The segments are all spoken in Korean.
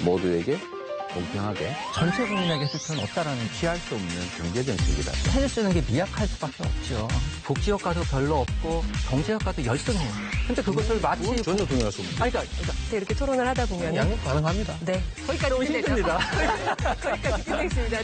모두에게 공평하게 전체 국민에게 쓸 필요는 없다라는 피할 수 없는 경제 정책이다. 해줄 수 있는 게 미약할 수밖에 없죠. 복지 효과도 별로 없고 경제 효과도 열등해요. 근데 그것을 마치 전혀 동의할 수 없습니다. 그러니까 이렇게 토론을 하다 보면 양념 가능합니다. 네, 거기까지 오시면 힘듭니다. 거기까지 끝내겠습니다.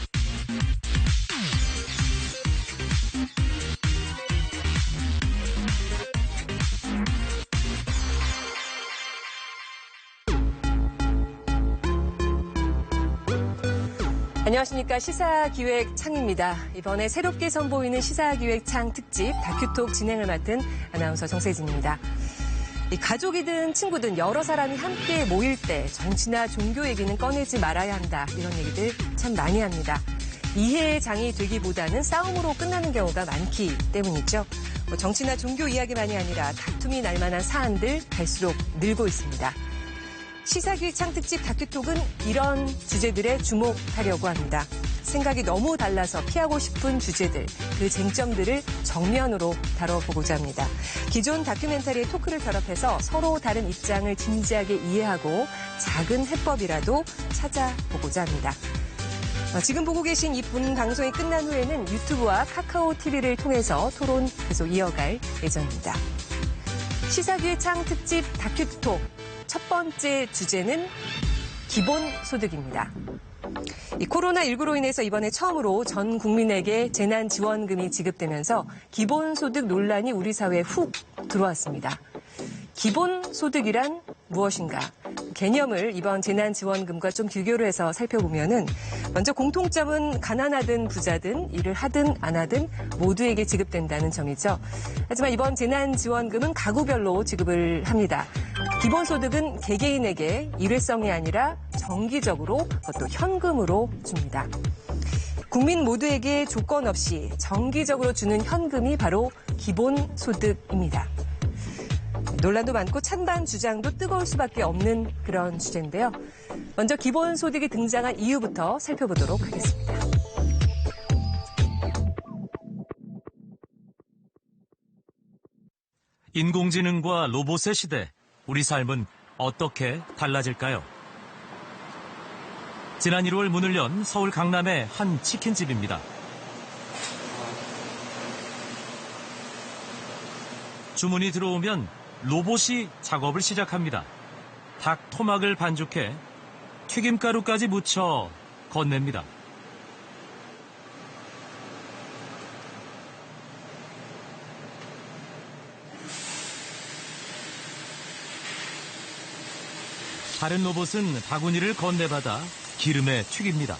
안녕하십니까. 시사기획창입니다. 이번에 새롭게 선보이는 시사기획창 특집 다큐톡 진행을 맡은 아나운서 정세진입니다. 가족이든 친구든 여러 사람이 함께 모일 때 정치나 종교 얘기는 꺼내지 말아야 한다. 이런 얘기들 참 많이 합니다. 이해의 장이 되기보다는 싸움으로 끝나는 경우가 많기 때문이죠. 정치나 종교 이야기만이 아니라 다툼이 날 만한 사안들 갈수록 늘고 있습니다. 시사기획창 특집 다큐톡은 이런 주제들에 주목하려고 합니다. 생각이 너무 달라서 피하고 싶은 주제들, 그 쟁점들을 정면으로 다뤄보고자 합니다. 기존 다큐멘터리의 토크를 결합해서 서로 다른 입장을 진지하게 이해하고 작은 해법이라도 찾아보고자 합니다. 지금 보고 계신 이 본 방송이 끝난 후에는 유튜브와 카카오 TV를 통해서 토론 계속 이어갈 예정입니다. 시사기획창 특집 다큐톡 첫 번째 주제는 기본소득입니다. 이 코로나19로 인해서 이번에 처음으로 전 국민에게 재난지원금이 지급되면서 기본소득 논란이 우리 사회에 훅 들어왔습니다. 기본소득이란 무엇인가? 개념을 이번 재난지원금과 좀 비교를 해서 살펴보면은 먼저 공통점은 가난하든 부자든 일을 하든 안 하든 모두에게 지급된다는 점이죠. 하지만 이번 재난지원금은 가구별로 지급을 합니다. 기본소득은 개개인에게 일회성이 아니라 정기적으로 그것도 현금으로 줍니다. 국민 모두에게 조건 없이 정기적으로 주는 현금이 바로 기본소득입니다. 논란도 많고 찬반 주장도 뜨거울 수밖에 없는 그런 주제인데요. 먼저 기본소득이 등장한 이유부터 살펴보도록 하겠습니다. 인공지능과 로봇의 시대, 우리 삶은 어떻게 달라질까요? 지난 1월 문을 연 서울 강남의 한 치킨집입니다. 주문이 들어오면 로봇이 작업을 시작합니다. 닭 토막을 반죽해 튀김가루까지 묻혀 건넵니다. 다른 로봇은 바구니를 건네받아 기름에 튀깁니다.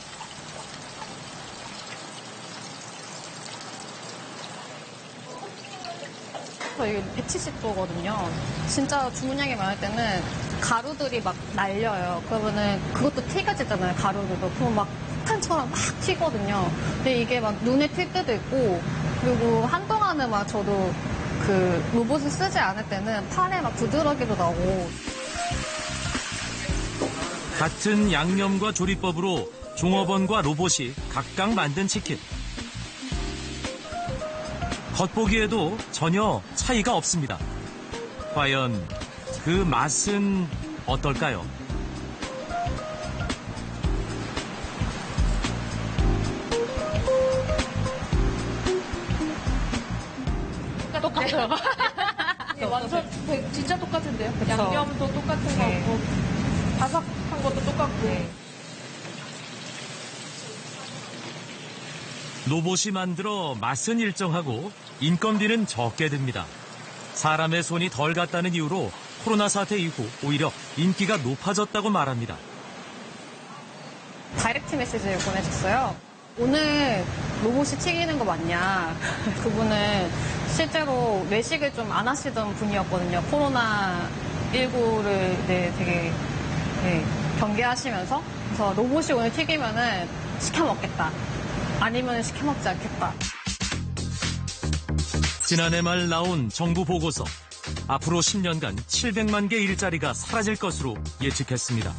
저희 170도거든요. 진짜 주문량이 많을 때는 가루들이 막 날려요. 그러면은 그것도 튀겨지잖아요, 가루들도. 그럼 막 폭탄처럼 막 튀거든요. 근데 이게 막 눈에 튈 때도 있고, 그리고 한동안은 막 저도 그 로봇을 쓰지 않을 때는 팔에 막 부드러기도 나고. 같은 양념과 조리법으로 종업원과 로봇이 각각 만든 치킨. 겉보기에도 전혀 차이가 없습니다. 과연 그 맛은 어떨까요? 똑같아요. 완전 진짜 똑같은데요? 그쵸. 양념도 똑같은 거 네. 같고 바삭한 것도 똑같고. 네. 로봇이 만들어 맛은 일정하고 인건비는 적게 듭니다. 사람의 손이 덜 갔다는 이유로 코로나 사태 이후 오히려 인기가 높아졌다고 말합니다. 다이렉트 메시지를 보내줬어요. 오늘 로봇이 튀기는 거 맞냐. 그분은 실제로 외식을 좀 안 하시던 분이었거든요. 코로나19를 되게 경계하시면서. 그래서 로봇이 오늘 튀기면은 시켜 먹겠다. 아니면 시켜 먹지 않겠다. 지난해 말 나온 정부 보고서. 앞으로 10년간 700만 개 일자리가 사라질 것으로 예측했습니다.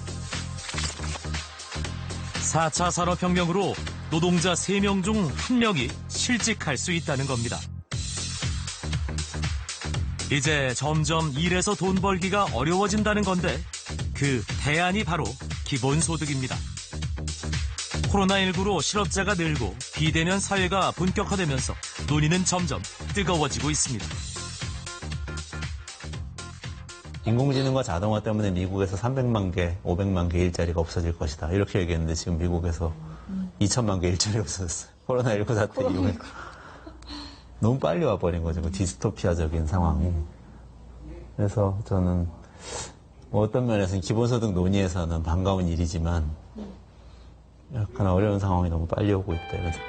4차 산업혁명으로 노동자 3명 중 1명이 실직할 수 있다는 겁니다. 이제 점점 일해서 돈 벌기가 어려워진다는 건데 그 대안이 바로 기본소득입니다. 코로나19로 실업자가 늘고 비대면 사회가 본격화되면서 논의는 점점 뜨거워지고 있습니다. 인공지능과 자동화 때문에 미국에서 300만 개, 500만 개 일자리가 없어질 것이다. 이렇게 얘기했는데 지금 미국에서 2천만 개 일자리가 없어졌어요. 코로나19 사태 이후에. 너무 빨리 와버린 거죠. 그 디스토피아적인 상황이. 그래서 저는 뭐 어떤 면에서는 기본소득 논의에서는 반가운 일이지만 약간 어려운 상황이 너무 빨리 오고 있다. 이런 생각.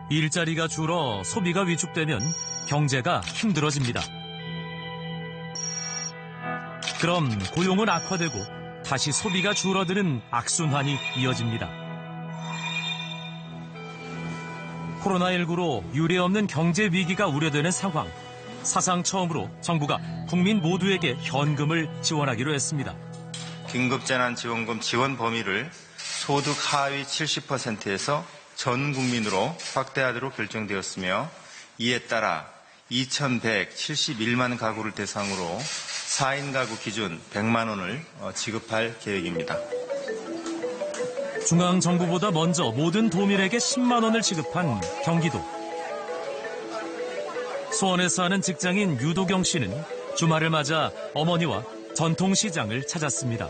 일자리가 줄어 소비가 위축되면 경제가 힘들어집니다. 그럼 고용은 악화되고 다시 소비가 줄어드는 악순환이 이어집니다. 코로나19로 유례없는 경제 위기가 우려되는 상황. 사상 처음으로 정부가 국민 모두에게 현금을 지원하기로 했습니다. 긴급재난지원금 지원 범위를 소득 하위 70%에서 전 국민으로 확대하도록 결정되었으며 이에 따라 2,171만 가구를 대상으로 4인 가구 기준 100만 원을 지급할 계획입니다. 중앙정부보다 먼저 모든 도민에게 10만 원을 지급한 경기도. 수원에서 하는 직장인 유도경 씨는 주말을 맞아 어머니와 전통시장을 찾았습니다.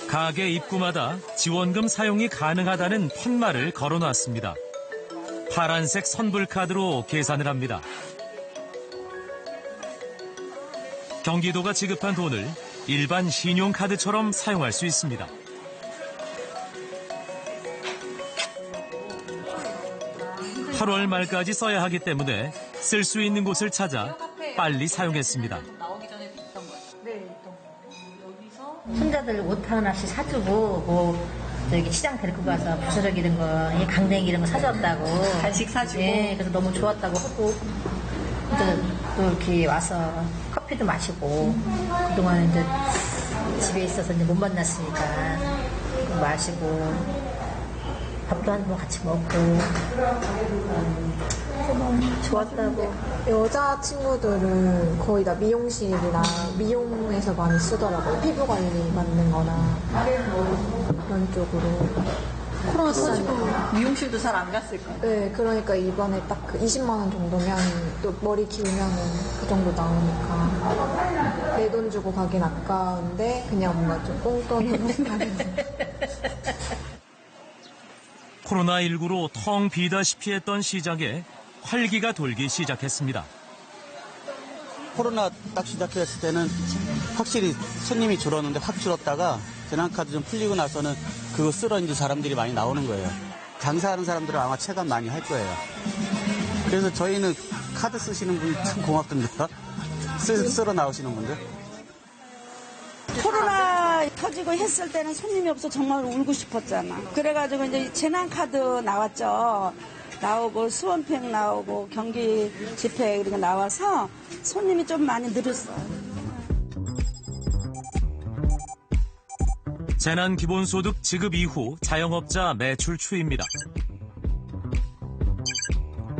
가게 입구마다 지원금 사용이 가능하다는 팻말을 걸어놨습니다. 파란색 선불카드로 계산을 합니다. 경기도가 지급한 돈을 일반 신용카드처럼 사용할 수 있습니다. (8월) 말까지 써야 하기 때문에 쓸 수 있는 곳을 찾아 빨리 사용했습니다. 손자들 옷 하나씩 사주고 뭐 저기 시장 데리고 가서 부스러기 이런 거, 강냉이 이런 거 사줬다고. 간식 사주고. 네, 그래서 너무 좋았다고 하고 이제 또 이렇게 와서 커피도 마시고 그동안 이제 집에 있어서 이제 못 만났으니까 마시고 밥도 한 번 같이 먹고 너무 좋았다고. 여자 친구들은 거의 다 미용실이나 미용에서 많이 쓰더라고요. 피부 관리 받는 거나 그런 쪽으로. 코로나 터지고 미용실도 잘 안 갔을 거예요. 네, 그러니까 이번에 딱 그 20만 원 정도면 또 머리 기우면은 그 정도 나오니까 내 돈 주고 가긴 아까운데 그냥 뭔가 좀 꽁돈으로 가는. 코로나19로 텅 비다시피 했던 시장에 활기가 돌기 시작했습니다. 코로나 딱 시작했을 때는 확실히 손님이 줄었는데 확 줄었다가 재난카드 좀 풀리고 나서는 그거 쓰러 이제 사람들이 많이 나오는 거예요. 장사하는 사람들은 아마 체감 많이 할 거예요. 그래서 저희는 카드 쓰시는 분이 참 고맙던데요. 쓰러 나오시는 분들. 코로나 터지고 했을 때는 손님이 없어 정말 울고 싶었잖아. 그래가지고 이제 재난카드 나왔죠. 나오고 수원팩 나오고 경기 지폐 그리고 나와서 손님이 좀 많이 늘었어요. 재난기본소득 지급 이후 자영업자 매출 추이입니다.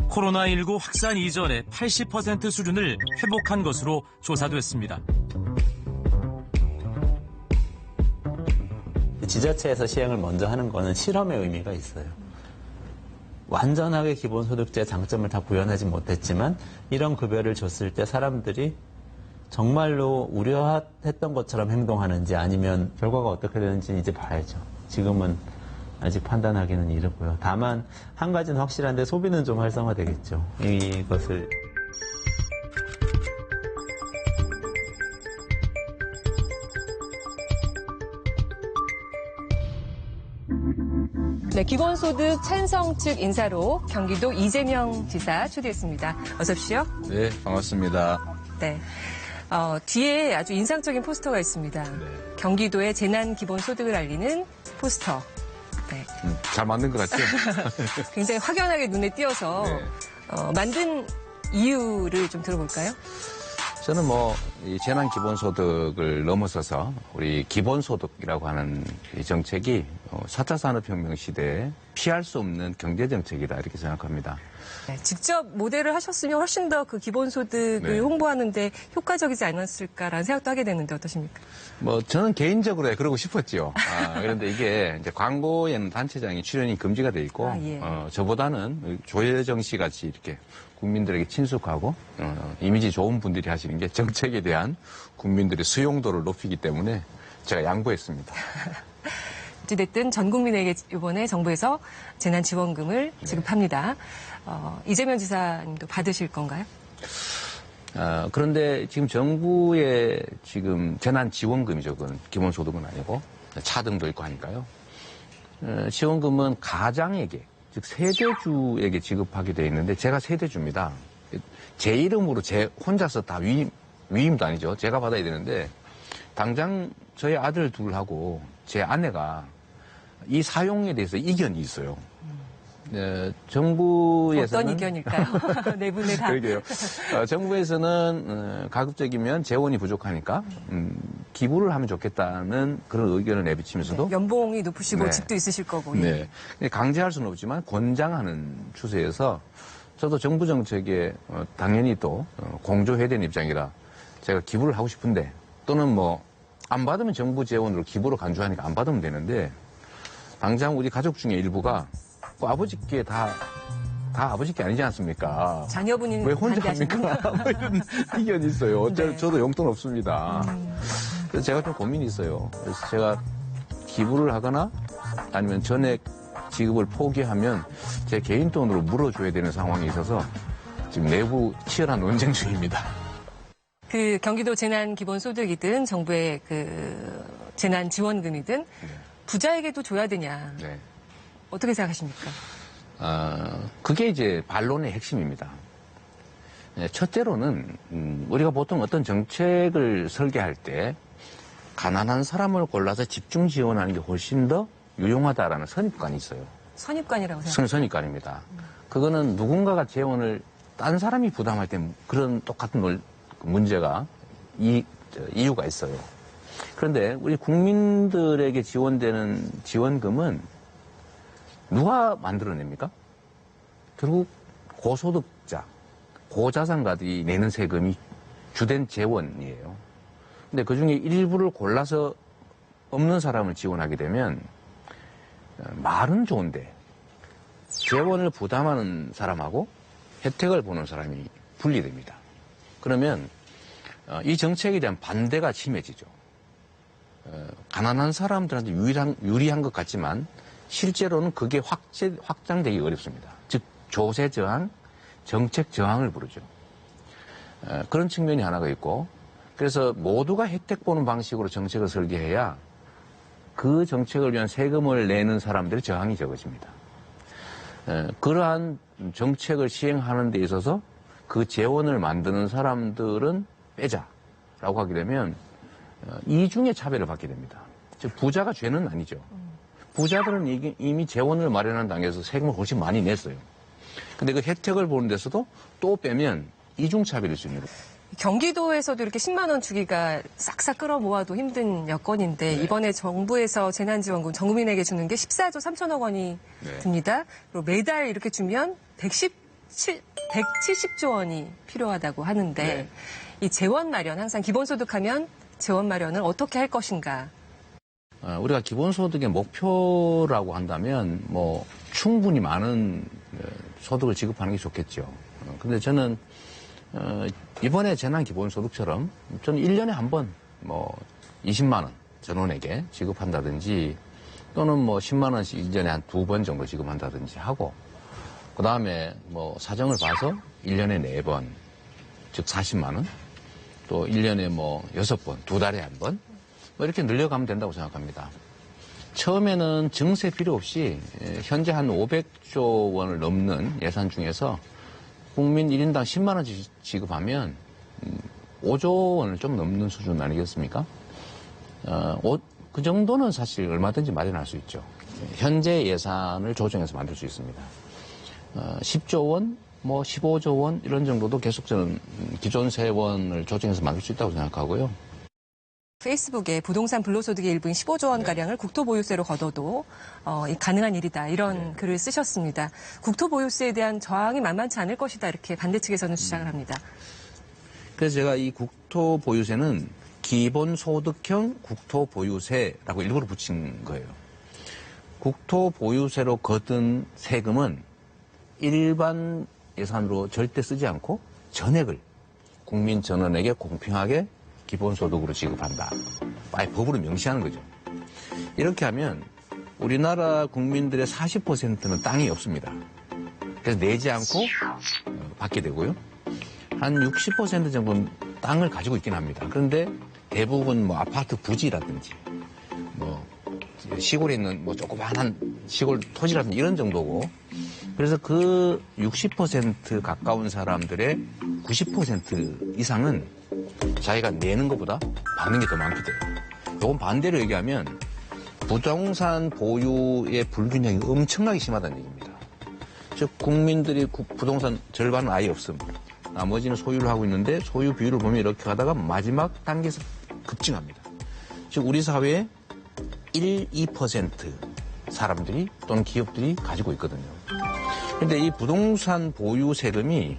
코로나19 확산 이전의 80% 수준을 회복한 것으로 조사됐습니다. 지자체에서 시행을 먼저 하는 거는 실험의 의미가 있어요. 완전하게 기본소득제 장점을 다 구현하지 못했지만 이런 급여를 줬을 때 사람들이 정말로 우려했던 것처럼 행동하는지 아니면 결과가 어떻게 되는지 이제 봐야죠. 지금은 아직 판단하기는 이르고요. 다만 한 가지는 확실한데 소비는 좀 활성화되겠죠. 이것을 네, 기본소득 찬성 측 인사로 경기도 이재명 지사 초대했습니다. 어서 오십시오. 네, 반갑습니다. 네. 뒤에 아주 인상적인 포스터가 있습니다. 네. 경기도의 재난 기본소득을 알리는 포스터. 네. 잘 만든 것 같죠? 굉장히 확연하게 눈에 띄어서 네. 만든 이유를 좀 들어볼까요? 저는 이 재난 기본소득을 넘어서서 우리 기본소득이라고 하는 이 정책이 4차 산업혁명 시대에 피할 수 없는 경제정책이다 이렇게 생각합니다. 네, 직접 모델을 하셨으면 훨씬 더 그 기본소득을 네. 홍보하는데 효과적이지 않았을까라는 생각도 하게 되는데 어떠십니까? 저는 개인적으로 그러고 싶었죠. 그런데 이게 이제 광고에는 단체장이 출연이 금지가 돼 있고, 예. 저보다는 조혜정 씨 같이 이렇게 국민들에게 친숙하고, 이미지 좋은 분들이 하시는 게 정책에 대한 국민들의 수용도를 높이기 때문에 제가 양보했습니다. 어찌됐든 전 국민에게 이번에 정부에서 재난지원금을 지급합니다. 이재명 지사님도 받으실 건가요? 그런데 지금 정부의 지금 재난지원금이죠. 그건 기본소득은 아니고 차등도 있고 하니까요. 지원금은 가장에게, 즉 세대주에게 지급하게 돼 있는데 제가 세대주입니다. 제 이름으로 제 혼자서 다 위임도 아니죠. 제가 받아야 되는데 당장 저희 아들 둘하고 제 아내가 이 사용에 대해서 이견이 있어요. 정부에서는 어떤 이견일까요? 네 분의 다. 그러게요. 정부에서는 가급적이면 재원이 부족하니까 기부를 하면 좋겠다는 그런 의견을 내비치면서도 연봉이 높으시고 네. 집도 있으실 거고. 네. 강제할 수는 없지만 권장하는 추세여서 저도 정부 정책에 당연히 또 공조해야 되는 입장이라 제가 기부를 하고 싶은데 또는 안 받으면 정부 재원으로 기부로 간주하니까 안 받으면 되는데 당장 우리 가족 중에 일부가 아버지께 다 아버지께 아니지 않습니까? 자녀분이 왜 혼자 합니까? 이런 의견이 있어요. 네. 저도 용돈 없습니다. 그래서 제가 좀 고민이 있어요. 그래서 제가 기부를 하거나 아니면 전액 지급을 포기하면 제 개인 돈으로 물어줘야 되는 상황이 있어서 지금 내부 치열한 논쟁 중입니다. 그 경기도 재난기본소득이든 정부의 그 재난지원금이든 부자에게도 줘야 되냐. 네. 어떻게 생각하십니까? 그게 이제 반론의 핵심입니다. 첫째로는 우리가 보통 어떤 정책을 설계할 때 가난한 사람을 골라서 집중 지원하는 게 훨씬 더 유용하다라는 선입관이 있어요. 선입관이라고 생각합니다. 선입관입니다. 그거는 누군가가 재원을 딴 사람이 부담할 때 그런 똑같은 문제가 이유가 있어요. 그런데 우리 국민들에게 지원되는 지원금은 누가 만들어냅니까? 결국 고소득자, 고자산가들이 내는 세금이 주된 재원이에요. 근데 그 중에 일부를 골라서 없는 사람을 지원하게 되면 말은 좋은데 재원을 부담하는 사람하고 혜택을 보는 사람이 분리됩니다. 그러면 이 정책에 대한 반대가 심해지죠. 가난한 사람들한테 유리한 것 같지만 실제로는 그게 확장되기 어렵습니다. 즉 조세 저항, 정책 저항을 부르죠. 그런 측면이 하나가 있고 그래서 모두가 혜택 보는 방식으로 정책을 설계해야 그 정책을 위한 세금을 내는 사람들의 저항이 적어집니다. 그러한 정책을 시행하는 데 있어서 그 재원을 만드는 사람들은 빼자라고 하게 되면 이중의 차별을 받게 됩니다. 즉 부자가 죄는 아니죠. 부자들은 이미 재원을 마련한 단계에서 세금을 훨씬 많이 냈어요. 근데 그 혜택을 보는 데서도 또 빼면 이중차별일 수 있는 거예요. 경기도에서도 이렇게 10만 원 주기가 싹싹 끌어모아도 힘든 여건인데 네. 이번에 정부에서 재난지원금 전 국민에게 주는 게 14조 3천억 원이 네. 듭니다. 그리고 매달 이렇게 주면 170조 원이 필요하다고 하는데 네. 이 재원 마련, 항상 기본소득하면 재원 마련을 어떻게 할 것인가. 우리가 기본소득의 목표라고 한다면 충분히 많은 소득을 지급하는 게 좋겠죠. 근데 저는 이번에 재난기본소득처럼 저는 1년에 한 번 20만 원 전원에게 지급한다든지 또는 10만 원씩 1년에 한 2번 정도 지급한다든지 하고 그 다음에 사정을 봐서 1년에 4번 즉 40만 원 또 1년에 6번 2달에 한 번 이렇게 늘려가면 된다고 생각합니다. 처음에는 증세 필요 없이 현재 한 500조 원을 넘는 예산 중에서 국민 1인당 10만 원 지급하면 5조 원을 좀 넘는 수준 아니겠습니까? 그 정도는 사실 얼마든지 마련할 수 있죠. 현재 예산을 조정해서 만들 수 있습니다. 10조 원 뭐 15조 원 이런 정도도 계속 저는 기존 세원을 조정해서 만들 수 있다고 생각하고요. 페이스북에 부동산 불로소득의 일부인 15조 원가량을 국토보유세로 걷어도 가능한 일이다. 이런 글을 쓰셨습니다. 국토보유세에 대한 저항이 만만치 않을 것이다. 이렇게 반대 측에서는 주장을 합니다. 그래서 제가 이 국토보유세는 기본소득형 국토보유세라고 일부러 붙인 거예요. 국토보유세로 걷은 세금은 일반 예산으로 절대 쓰지 않고 전액을 국민 전원에게 공평하게 기본소득으로 지급한다. 아예 법으로 명시하는 거죠. 이렇게 하면 우리나라 국민들의 40%는 땅이 없습니다. 그래서 내지 않고 받게 되고요. 한 60% 정도는 땅을 가지고 있긴 합니다. 그런데 대부분 뭐 아파트 부지라든지 뭐 시골에 있는 뭐 조그마한 시골 토지라든지 이런 정도고, 그래서 그 60% 가까운 사람들의 90% 이상은 자기가 내는 것보다 받는 게 더 많게 돼요. 이건 반대로 얘기하면 부동산 보유의 불균형이 엄청나게 심하다는 얘기입니다. 즉 국민들이 부동산 절반은 아예 없음. 나머지는 소유를 하고 있는데 소유 비율을 보면 이렇게 가다가 마지막 단계에서 급증합니다. 즉 우리 사회에 1, 2% 사람들이 또는 기업들이 가지고 있거든요. 그런데 이 부동산 보유 세금이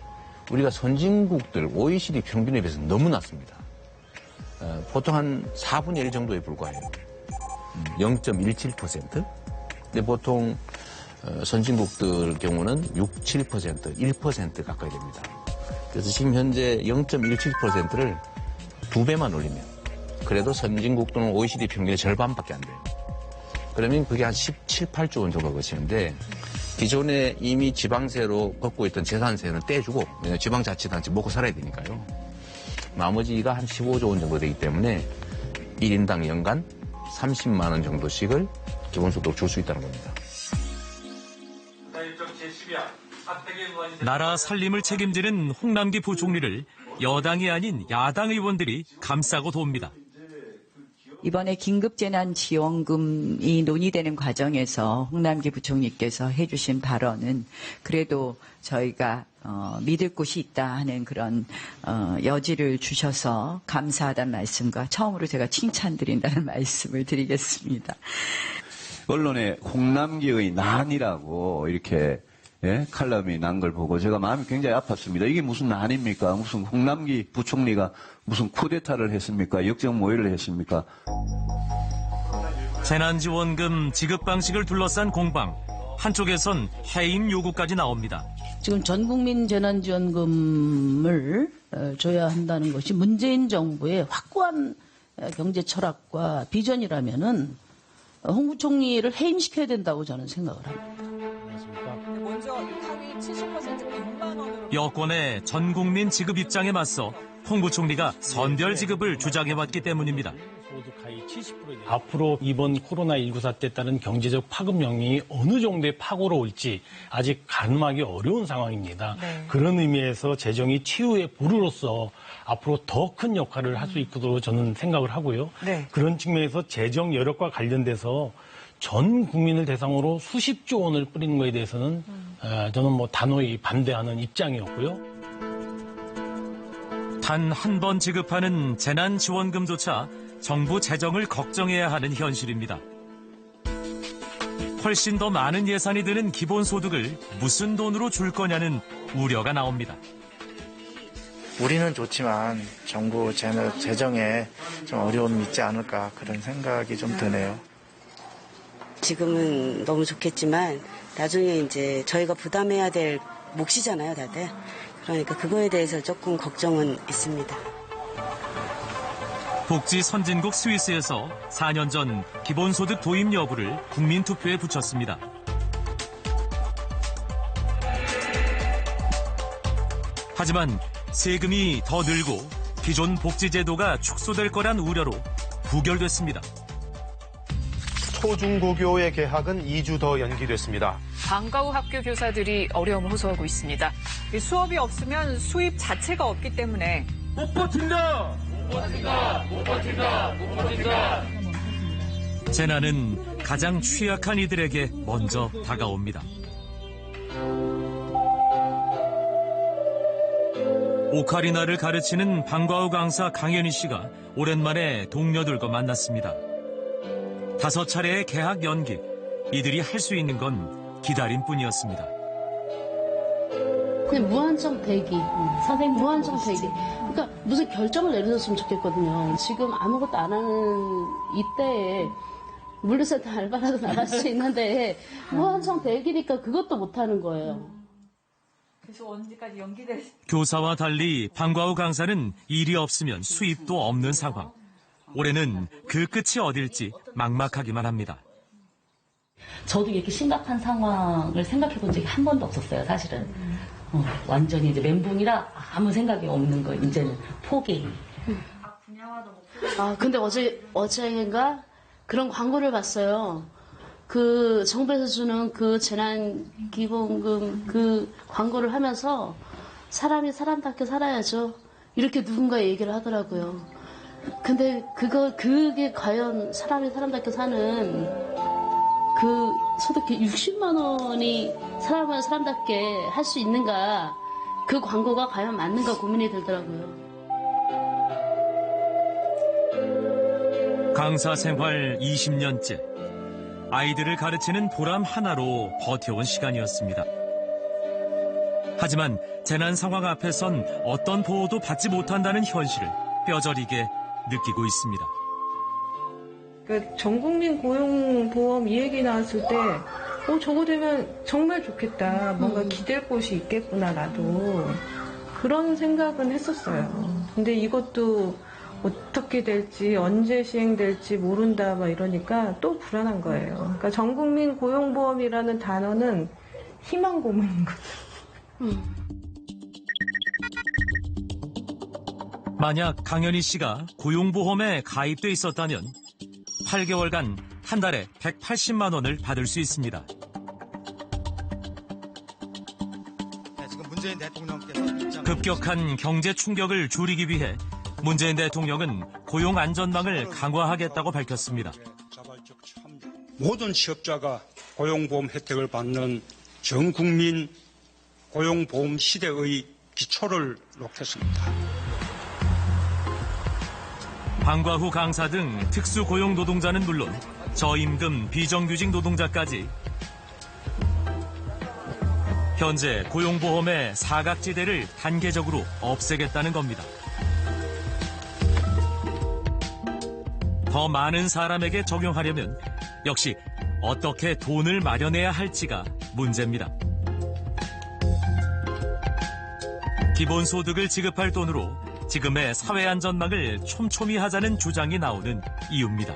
우리가 선진국들 OECD 평균에 비해서 너무 낮습니다. 보통 한 4분의 1 정도에 불과해요. 0.17%. 근데 보통 선진국들 경우는 6, 7%, 1% 가까이 됩니다. 그래서 지금 현재 0.17%를 2배만 올리면 그래도 선진국 또는 OECD 평균의 절반밖에 안 돼요. 그러면 그게 한 17, 8조 원 정도 거치는데 기존에 이미 지방세로 걷고 있던 재산세는 떼주고, 왜냐하면 지방자치단체 먹고 살아야 되니까요. 나머지가 한 15조 원 정도 되기 때문에 1인당 연간 30만 원 정도씩을 기본소득 줄 수 있다는 겁니다. 나라 살림을 책임지는 홍남기 부총리를 여당이 아닌 야당 의원들이 감싸고 돕니다. 이번에 긴급재난지원금이 논의되는 과정에서 홍남기 부총리께서 해주신 발언은 그래도 저희가 믿을 곳이 있다 하는 그런 여지를 주셔서 감사하다는 말씀과 처음으로 제가 칭찬드린다는 말씀을 드리겠습니다. 언론에 홍남기의 난이라고 이렇게 칼럼이 난 걸 보고 제가 마음이 굉장히 아팠습니다. 이게 무슨 난입니까? 무슨 홍남기 부총리가 무슨 쿠데타를 했습니까? 역적모의를 했습니까? 재난지원금 지급 방식을 둘러싼 공방. 한쪽에선 해임 요구까지 나옵니다. 지금 전국민 재난지원금을 줘야 한다는 것이 문재인 정부의 확고한 경제 철학과 비전이라면은 홍 부총리를 해임시켜야 된다고 저는 생각을 합니다. 먼저 합의 70% 100만 원으로 여권의 전국민 지급 입장에 맞서 홍 부총리가 선별 지급을 주장해왔기 때문입니다. 앞으로 이번 코로나19 사태에 따른 경제적 파급력이 어느 정도의 파고로 올지 아직 가늠하기 어려운 상황입니다. 네. 그런 의미에서 재정이 최후의 보루로서 앞으로 더 큰 역할을 할 수 있도록 저는 생각을 하고요. 네. 그런 측면에서 재정 여력과 관련돼서 전 국민을 대상으로 수십조 원을 뿌리는 것에 대해서는 저는 뭐 단호히 반대하는 입장이었고요. 단 한 번 지급하는 재난지원금조차 정부 재정을 걱정해야 하는 현실입니다. 훨씬 더 많은 예산이 드는 기본소득을 무슨 돈으로 줄 거냐는 우려가 나옵니다. 우리는 좋지만 정부 재정에 좀 어려움이 있지 않을까 그런 생각이 좀 드네요. 지금은 너무 좋겠지만 나중에 이제 저희가 부담해야 될 몫이잖아요, 다들. 그러니까 그거에 대해서 조금 걱정은 있습니다. 복지 선진국 스위스에서 4년 전 기본소득 도입 여부를 국민투표에 붙였습니다. 하지만 세금이 더 늘고 기존 복지제도가 축소될 거란 우려로 부결됐습니다. 초중고교의 개학은 2주 더 연기됐습니다. 방과 후 학교 교사들이 어려움을 호소하고 있습니다. 수업이 없으면 수입 자체가 없기 때문에 못 버틴다! 재난은 가장 취약한 이들에게 먼저 다가옵니다. 오카리나를 가르치는 방과후 강사 강현희 씨가 오랜만에 동료들과 만났습니다. 5차례의 개학 연기, 이들이 할 수 있는 건 기다림뿐이었습니다. 그냥 무한정 대기, 선생님 무한정 대기. 그러니까 무슨 결정을 내려줬으면 좋겠거든요. 지금 아무것도 안 하는 이때에 물류센터 알바라도 나갈 수 있는데 무한정 대기니까 그것도 못 하는 거예요. 그래서 언제까지 연기될? 교사와 달리 방과후 강사는 일이 없으면 수입도 없는 상황. 올해는 그 끝이 어딜지 막막하기만 합니다. 저도 이렇게 심각한 상황을 생각해 본 적이 한 번도 없었어요, 사실은. 완전히 이제 멘붕이라 아무 생각이 없는 거, 이제는 포기. 근데 어제인가 그런 광고를 봤어요. 그 정부에서 주는 그 재난기본금 그 광고를 하면서 사람이 사람답게 살아야죠. 이렇게 누군가 얘기를 하더라고요. 근데 그게 과연 사람이 사람답게 사는 그 소득 60만 원이 사람을 사람답게 할 수 있는가, 그 광고가 과연 맞는가 고민이 들더라고요. 강사 생활 20년째. 아이들을 가르치는 보람 하나로 버텨온 시간이었습니다. 하지만 재난 상황 앞에선 어떤 보호도 받지 못한다는 현실을 뼈저리게 느끼고 있습니다. 그러니까 전국민 고용보험 이 얘기 나왔을 때 저거 되면 정말 좋겠다. 뭔가 기댈 곳이 있겠구나, 나도. 그런 생각은 했었어요. 근데 이것도 어떻게 될지, 언제 시행될지 모른다, 막 이러니까 또 불안한 거예요. 그러니까 전국민 고용보험이라는 단어는 희망 고문인 거죠. 만약 강현희 씨가 고용보험에 가입돼 있었다면 8개월간 한 달에 180만 원을 받을 수 있습니다. 지금 문재인 대통령께서 급격한 경제 충격을 줄이기 위해 문재인 대통령은 고용 안전망을 강화하겠다고 밝혔습니다. 모든 취업자가 고용보험 혜택을 받는 전 국민 고용보험 시대의 기초를 놓겠습니다. 방과후 강사 등 특수고용 노동자는 물론 저임금 비정규직 노동자까지 현재 고용보험의 사각지대를 단계적으로 없애겠다는 겁니다. 더 많은 사람에게 적용하려면 역시 어떻게 돈을 마련해야 할지가 문제입니다. 기본소득을 지급할 돈으로 지금의 사회안전망을 촘촘히 하자는 주장이 나오는 이유입니다.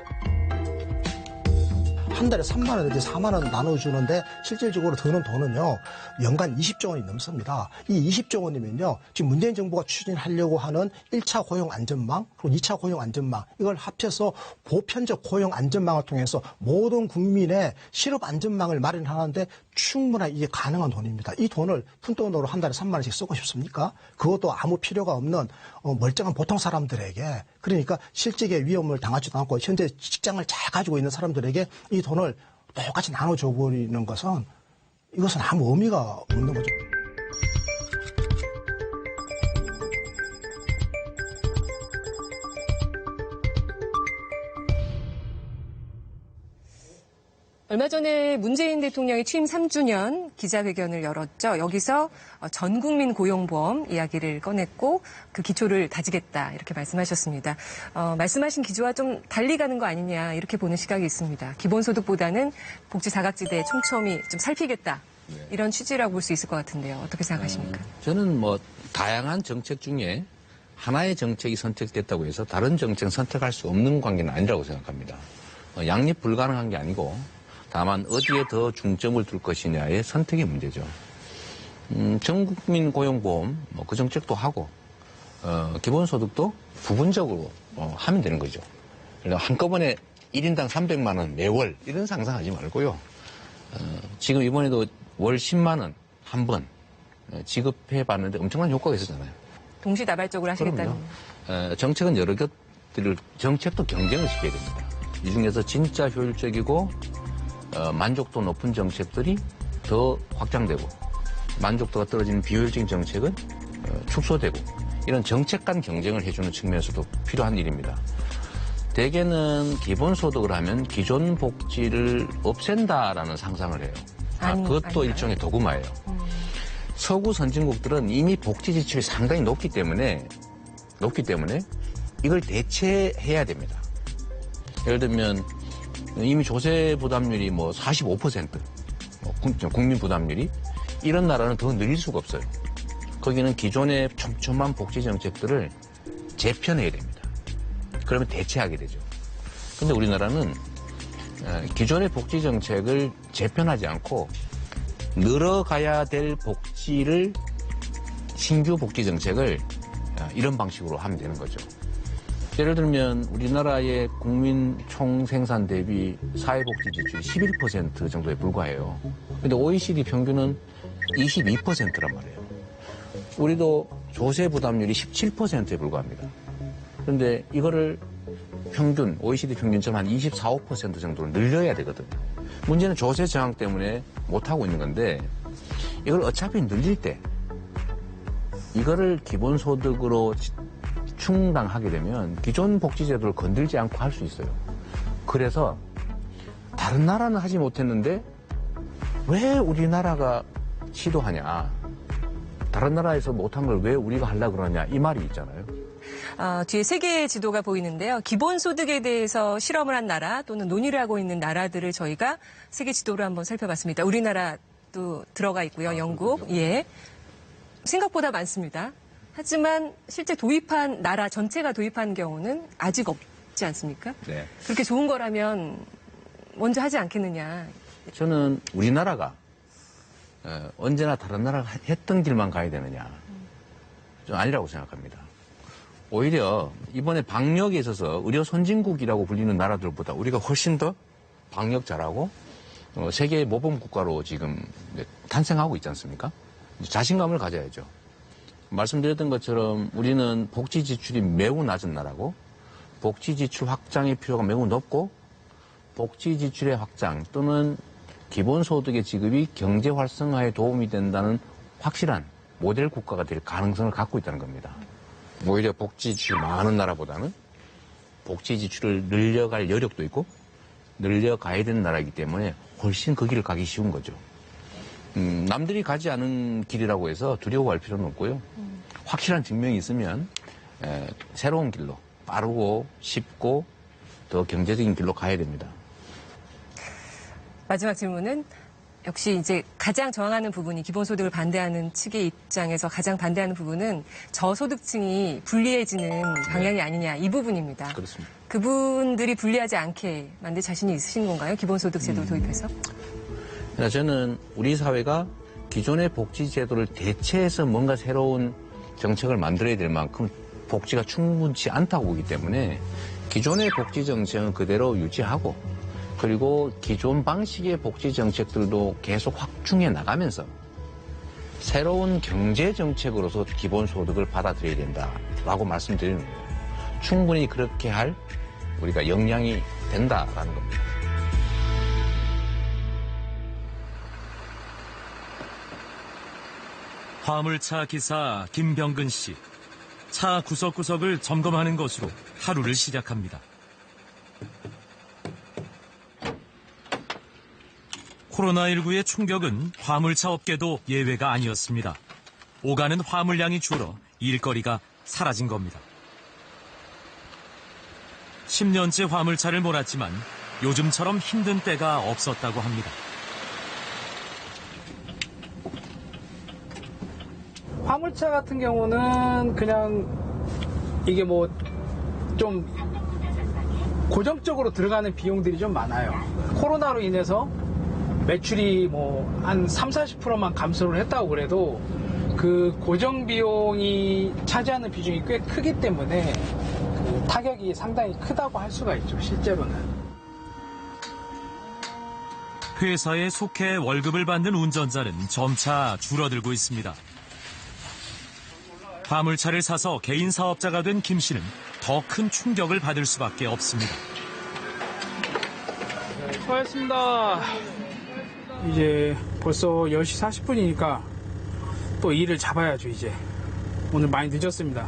한 달에 3만 원, 이렇게 4만 원 나눠주는데 실질적으로 드는 돈은요, 연간 20조 원이 넘습니다. 이 20조 원이면요, 지금 문재인 정부가 추진하려고 하는 1차 고용 안전망, 그리고 2차 고용 안전망, 이걸 합쳐서 보편적 고용 안전망을 통해서 모든 국민의 실업 안전망을 마련하는데 충분하게 이게 가능한 돈입니다. 이 돈을 푼돈으로 한 달에 3만 원씩 쓰고 싶습니까? 그것도 아무 필요가 없는 멀쩡한 보통 사람들에게, 그러니까 실직의 위험을 당하지도 않고 현재 직장을 잘 가지고 있는 사람들에게 이 돈을 똑같이 나눠줘 버리는 것은, 이것은 아무 의미가 없는 거죠. 얼마 전에 문재인 대통령이 취임 3주년 기자회견을 열었죠. 여기서 전 국민 고용보험 이야기를 꺼냈고 그 기초를 다지겠다, 이렇게 말씀하셨습니다. 말씀하신 기조와 좀 달리 가는 거 아니냐, 이렇게 보는 시각이 있습니다. 기본소득보다는 복지 사각지대에 촘촘히 좀 살피겠다, 이런 취지라고 볼 수 있을 것 같은데요. 어떻게 생각하십니까? 저는 다양한 정책 중에 하나의 정책이 선택됐다고 해서 다른 정책 선택할 수 없는 관계는 아니라고 생각합니다. 양립 불가능한 게 아니고 다만 어디에 더 중점을 둘 것이냐의 선택의 문제죠. 전국민 고용보험 그 정책도 하고 기본소득도 부분적으로 하면 되는 거죠. 그러니까 한꺼번에 1인당 300만 원 매월 이런 상상하지 말고요. 지금 이번에도 월 10만 원 한 번 지급해 봤는데 엄청난 효과가 있었잖아요. 동시다발적으로 하시겠다는. 정책은 여러 것들을, 정책도 경쟁을 시켜야 됩니다. 이 중에서 진짜 효율적이고 만족도 높은 정책들이 더 확장되고 만족도가 떨어지는 비효율적인 정책은 축소되고 이런 정책 간 경쟁을 해주는 측면에서도 필요한 일입니다. 대개는 기본소득을 하면 기존 복지를 없앤다라는 상상을 해요. 그것도 아닌가요? 일종의 도구마예요. 서구 선진국들은 이미 복지 지출이 상당히 높기 때문에 이걸 대체해야 됩니다. 예를 들면 이미 조세 부담률이 뭐 45%, 국민 부담률이 이런 나라는 더 늘릴 수가 없어요. 거기는 기존의 촘촘한 복지 정책들을 재편해야 됩니다. 그러면 대체하게 되죠. 근데 우리나라는 기존의 복지 정책을 재편하지 않고 늘어가야 될 복지를 신규 복지 정책을 이런 방식으로 하면 되는 거죠. 예를 들면 우리나라의 국민 총생산 대비 사회복지 지출이 11% 정도에 불과해요. 근데 OECD 평균은 22%란 말이에요. 우리도 조세 부담률이 17%에 불과합니다. 그런데 이거를 평균, OECD 평균처럼 한 24, 5% 정도로 늘려야 되거든요. 문제는 조세 저항 때문에 못하고 있는 건데 이걸 어차피 늘릴 때 이거를 기본소득으로 충당하게 되면 기존 복지제도를 건들지 않고 할 수 있어요. 그래서 다른 나라는 하지 못했는데 왜 우리나라가 시도하냐. 다른 나라에서 못한 걸 왜 우리가 하려고 그러냐. 이 말이 있잖아요. 뒤에 세계 지도가 보이는데요. 기본소득에 대해서 실험을 한 나라 또는 논의를 하고 있는 나라들을 저희가 세계 지도로 한번 살펴봤습니다. 우리나라도 들어가 있고요. 영국, 예. 생각보다 많습니다. 하지만 실제 도입한 나라 전체가 도입한 경우는 아직 없지 않습니까? 네. 그렇게 좋은 거라면 먼저 하지 않겠느냐. 저는 우리나라가 언제나 다른 나라가 했던 길만 가야 되느냐. 좀 아니라고 생각합니다. 오히려 이번에 방역에 있어서 의료 선진국이라고 불리는 나라들보다 우리가 훨씬 더 방역 잘하고 세계 모범 국가로 지금 탄생하고 있지 않습니까? 자신감을 가져야죠. 말씀드렸던 것처럼 우리는 복지 지출이 매우 낮은 나라고 복지 지출 확장의 필요가 매우 높고 복지 지출의 확장 또는 기본소득의 지급이 경제 활성화에 도움이 된다는 확실한 모델 국가가 될 가능성을 갖고 있다는 겁니다. 오히려 복지 지출이 많은 나라보다는 복지 지출을 늘려갈 여력도 있고 늘려가야 되는 나라이기 때문에 훨씬 그 길을 가기 쉬운 거죠. 남들이 가지 않은 길이라고 해서 두려워할 필요는 없고요. 확실한 증명이 있으면 새로운 길로 빠르고 쉽고 더 경제적인 길로 가야 됩니다. 마지막 질문은 역시 이제 가장 저항하는 부분이 기본소득을 반대하는 측의 입장에서 가장 반대하는 부분은 저소득층이 불리해지는 방향이 아니냐 이 부분입니다. 그렇습니다. 그분들이 불리하지 않게 만들 자신이 있으신 건가요? 기본소득 제도를 도입해서? 저는 우리 사회가 기존의 복지 제도를 대체해서 뭔가 새로운 정책을 만들어야 될 만큼 복지가 충분치 않다고 보기 때문에 기존의 복지 정책은 그대로 유지하고 그리고 기존 방식의 복지 정책들도 계속 확충해 나가면서 새로운 경제 정책으로서 기본소득을 받아들여야 된다라고 말씀드리는 거예요. 충분히 그렇게 할 우리가 역량이 된다라는 겁니다. 화물차 기사 김병근 씨. 차 구석구석을 점검하는 것으로 하루를 시작합니다. 코로나19의 충격은 화물차 업계도 예외가 아니었습니다. 오가는 화물량이 줄어 일거리가 사라진 겁니다. 10년째 화물차를 몰았지만 요즘처럼 힘든 때가 없었다고 합니다. 화물차 같은 경우는 그냥 이게 뭐 좀 고정적으로 들어가는 비용들이 좀 많아요. 코로나로 인해서 매출이 뭐 한 30-40%만 감소를 했다고 그래도 그 고정 비용이 차지하는 비중이 꽤 크기 때문에 그 타격이 상당히 크다고 할 수가 있죠, 실제로는. 회사에 속해 월급을 받는 운전자는 점차 줄어들고 있습니다. 화물차를 사서 개인 사업자가 된 김 씨는 더 큰 충격을 받을 수밖에 없습니다. 수고하셨습니다. 이제 벌써 10시 40분이니까 또 일을 잡아야죠, 이제. 오늘 많이 늦었습니다.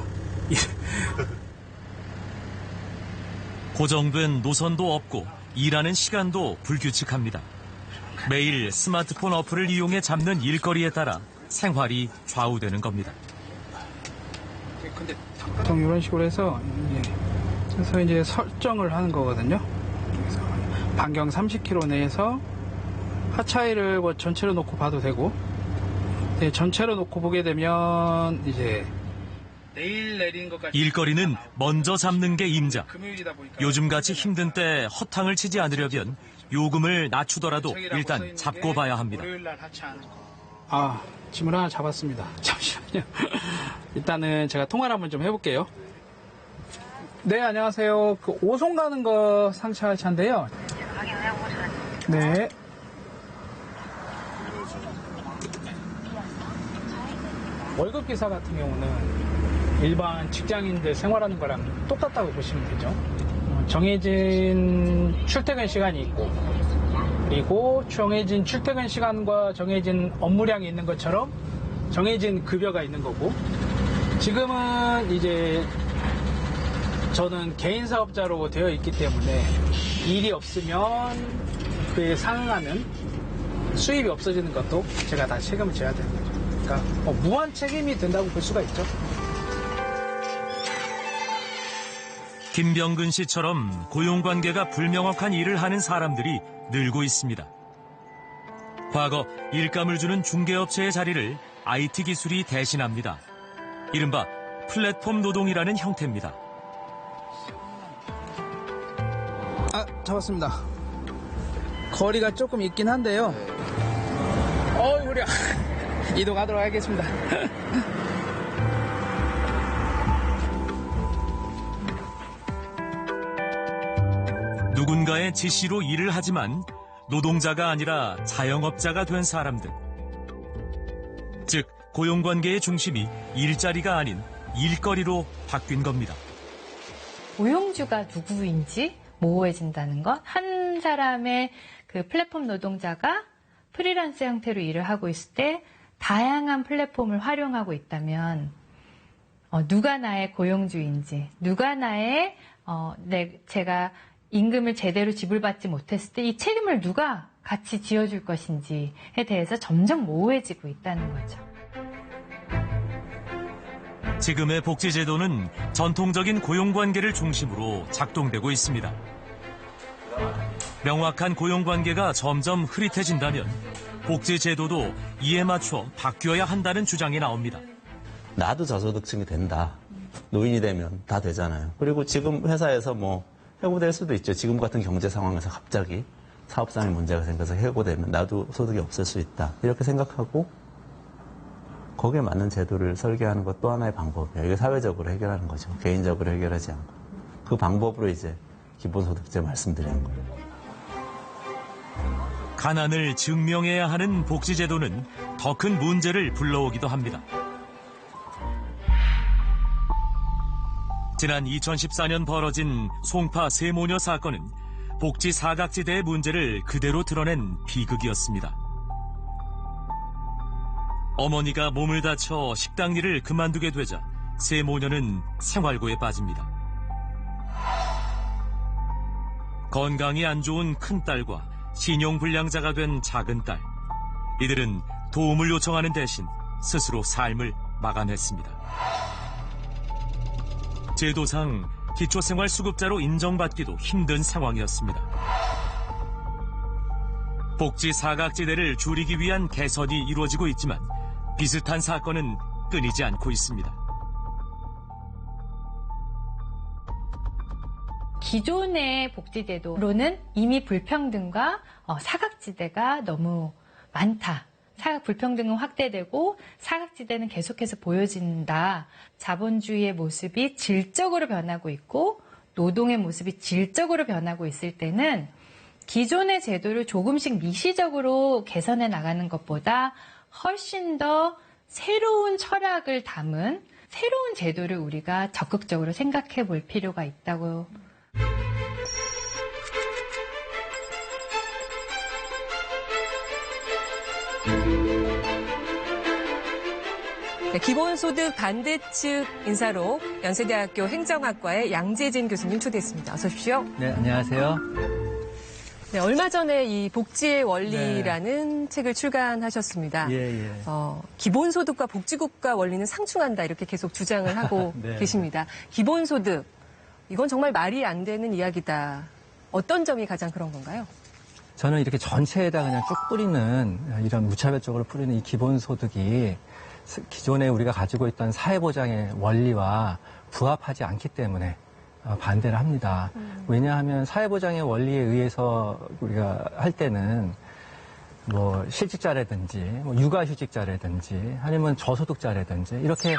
고정된 노선도 없고 일하는 시간도 불규칙합니다. 매일 스마트폰 어플을 이용해 잡는 일거리에 따라 생활이 좌우되는 겁니다. 보통 이런 식으로 해서 이제 설정을 하는 거거든요. 그래서 반경 30km 내에서 하차위를 뭐 전체로 놓고 봐도 되고, 전체로 놓고 보게 되면 이제 내일 내리는 것까지 일거리는 먼저 잡는 게 임자. 금요일이다 보니까 요즘같이 힘든 때 허탕을 치지 않으려면 요금을 낮추더라도 일단 잡고 봐야 합니다. 월요일 날 하차하는 거. 짐을 하나 잡았습니다. 잠시만요. 일단은 제가 통화를 한번 좀 해볼게요. 네, 안녕하세요. 그 오송 가는 거 상차 차인데요. 네. 월급 기사 같은 경우는 일반 직장인들 생활하는 거랑 똑같다고 보시면 되죠. 정해진 출퇴근 시간이 있고, 그리고 정해진 출퇴근 시간과 정해진 업무량이 있는 것처럼 정해진 급여가 있는 거고, 지금은 이제 저는 개인 사업자로 되어 있기 때문에 일이 없으면 그에 상응하는 수입이 없어지는 것도 제가 다 책임을 져야 되는 거죠. 그러니까 무한 책임이 된다고 볼 수가 있죠. 김병근 씨처럼 고용관계가 불명확한 일을 하는 사람들이 늘고 있습니다. 과거 일감을 주는 중개업체의 자리를 IT 기술이 대신합니다. 이른바 플랫폼 노동이라는 형태입니다. 잡았습니다. 거리가 조금 있긴 한데요. 허리야. 이동하도록 하겠습니다. 누군가의 지시로 일을 하지만 노동자가 아니라 자영업자가 된 사람들. 즉, 고용관계의 중심이 일자리가 아닌 일거리로 바뀐 겁니다. 고용주가 누구인지 모호해진다는 것. 한 사람의 그 플랫폼 노동자가 프리랜서 형태로 일을 하고 있을 때 다양한 플랫폼을 활용하고 있다면 누가 나의 고용주인지, 누가 나의 제가 임금을 제대로 지불받지 못했을 때 이 책임을 누가 같이 지어줄 것인지에 대해서 점점 모호해지고 있다는 거죠. 지금의 복지제도는 전통적인 고용관계를 중심으로 작동되고 있습니다. 명확한 고용관계가 점점 흐릿해진다면 복지제도도 이에 맞춰 바뀌어야 한다는 주장이 나옵니다. 나도 저소득층이 된다. 노인이 되면 다 되잖아요. 그리고 지금 회사에서 해고될 수도 있죠. 지금 같은 경제 상황에서 갑자기 사업상의 문제가 생겨서 해고되면 나도 소득이 없을 수 있다. 이렇게 생각하고 거기에 맞는 제도를 설계하는 것 또 하나의 방법이에요. 이게 사회적으로 해결하는 거죠. 개인적으로 해결하지 않고. 그 방법으로 이제 기본소득제 말씀드리는 거예요. 가난을 증명해야 하는 복지제도는 더 큰 문제를 불러오기도 합니다. 지난 2014년 벌어진 송파 세모녀 사건은 복지 사각지대의 문제를 그대로 드러낸 비극이었습니다. 어머니가 몸을 다쳐 식당 일을 그만두게 되자 세모녀는 생활고에 빠집니다. 건강이 안 좋은 큰딸과 신용불량자가 된 작은딸. 이들은 도움을 요청하는 대신 스스로 삶을 마감했습니다. 제도상 기초생활수급자로 인정받기도 힘든 상황이었습니다. 복지 사각지대를 줄이기 위한 개선이 이루어지고 있지만 비슷한 사건은 끊이지 않고 있습니다. 기존의 복지제도로는 이미 불평등과 사각지대가 너무 많다. 사각 불평등은 확대되고 사각지대는 계속해서 보여진다. 자본주의의 모습이 질적으로 변하고 있고 노동의 모습이 질적으로 변하고 있을 때는 기존의 제도를 조금씩 미시적으로 개선해 나가는 것보다 훨씬 더 새로운 철학을 담은 새로운 제도를 우리가 적극적으로 생각해 볼 필요가 있다고. 네, 기본소득 반대 측 인사로 연세대학교 행정학과의 양재진 교수님 초대했습니다. 어서 오십시오. 네, 안녕하세요. 네, 얼마 전에 이 복지의 원리라는 책을 출간하셨습니다. 예. 기본소득과 복지국가 원리는 상충한다 이렇게 계속 주장을 하고 네. 계십니다. 기본소득, 이건 정말 말이 안 되는 이야기다. 어떤 점이 가장 그런 건가요? 저는 이렇게 전체에다 그냥 쭉 뿌리는 이런 무차별적으로 뿌리는 이 기본소득이 기존에 우리가 가지고 있던 사회보장의 원리와 부합하지 않기 때문에 반대를 합니다. 왜냐하면 사회보장의 원리에 의해서 우리가 할 때는 뭐 실직자라든지 뭐 육아휴직자라든지 아니면 저소득자라든지 이렇게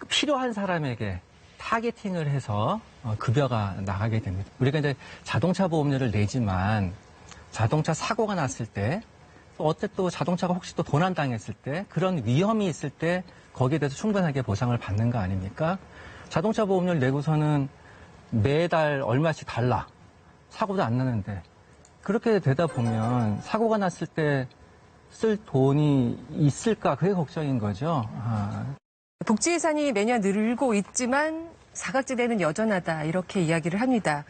필요한 사람에게 타겟팅을 해서 급여가 나가게 됩니다. 우리가 이제 자동차 보험료를 내지만 자동차 사고가 났을 때 어때 또 자동차가 혹시 또 도난당했을 때 그런 위험이 있을 때 거기에 대해서 충분하게 보상을 받는 거 아닙니까? 자동차 보험료를 내고서는 매달 얼마씩 달라. 사고도 안 나는데. 그렇게 되다 보면 사고가 났을 때 쓸 돈이 있을까? 그게 걱정인 거죠. 복지 예산이 매년 늘고 있지만 사각지대는 여전하다 이렇게 이야기를 합니다.